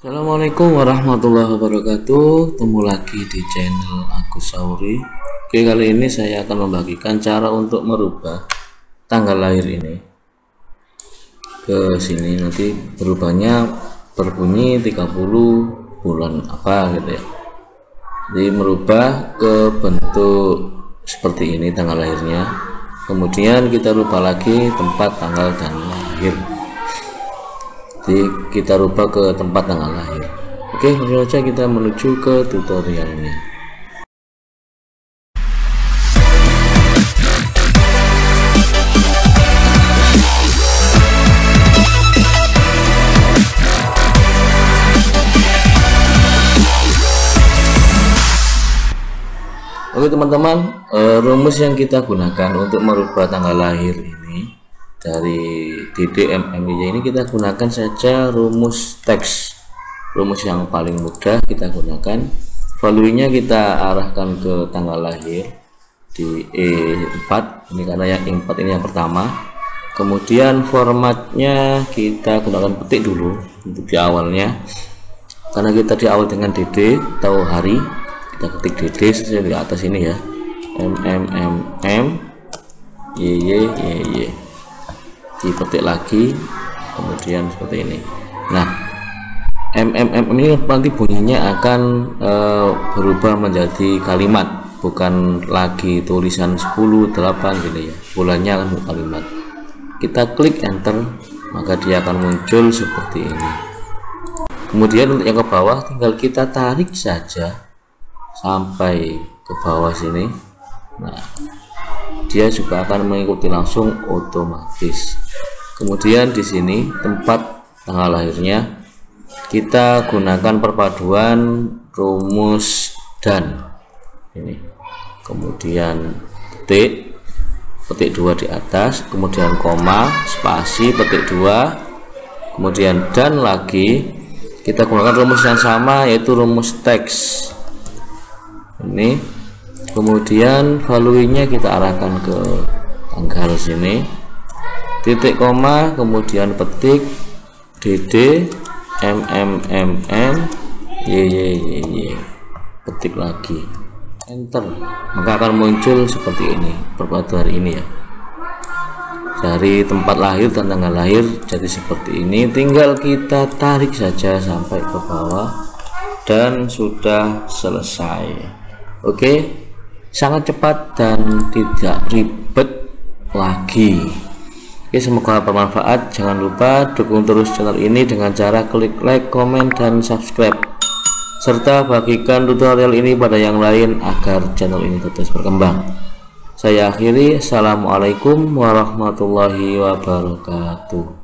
Assalamualaikum warahmatullahi wabarakatuh. Ketemu lagi di channel Agus Sauri. Oke, kali ini saya akan membagikan cara untuk merubah tanggal lahir ini ke sini. Nanti berubahnya berbunyi 30 bulan apa gitu ya. Jadi merubah ke bentuk seperti ini tanggal lahirnya. Kemudian kita rubah lagi tempat tanggal dan lahir. Jadi kita rubah ke tempat tanggal lahir. Oke, langsung saja kita menuju ke tutorialnya. Oke teman-teman, rumus yang kita gunakan untuk merubah tanggal lahir ini dari DDMMY ini kita gunakan saja rumus teks, rumus yang paling mudah kita gunakan. Value-nya kita arahkan ke tanggal lahir di E4 ini karena yang E4 ini yang pertama. Kemudian formatnya kita gunakan petik dulu untuk di awalnya, karena kita di awal dengan DD atau hari, kita ketik DD sesuai di atas ini ya, YY dipetik lagi, kemudian seperti ini. Nah, ini nanti bunyinya akan berubah menjadi kalimat, bukan lagi tulisan 10 8 gitu ya, bulannya akan kalimat. Kita klik enter, maka dia akan muncul seperti ini. Kemudian untuk yang ke bawah tinggal kita tarik saja sampai ke bawah sini. Nah, dia juga akan mengikuti langsung otomatis. Kemudian di sini tempat tanggal lahirnya kita gunakan perpaduan rumus dan ini. Kemudian petik 2 di atas, kemudian koma, spasi, petik 2, kemudian dan lagi. Kita gunakan rumus yang sama, yaitu rumus teks ini. Kemudian value-nya kita arahkan ke tanggal sini, titik koma, kemudian petik DD YY, petik lagi enter, maka akan muncul seperti ini perpaduan ini ya, dari tempat lahir dan tanggal lahir jadi seperti ini. Tinggal kita tarik saja sampai ke bawah dan sudah selesai. Oke, sangat cepat dan tidak ribet lagi. Oke, semoga bermanfaat. Jangan lupa dukung terus channel ini dengan cara klik like, komen, dan subscribe, serta bagikan tutorial ini pada yang lain agar channel ini terus berkembang. Saya akhiri, assalamualaikum warahmatullahi wabarakatuh.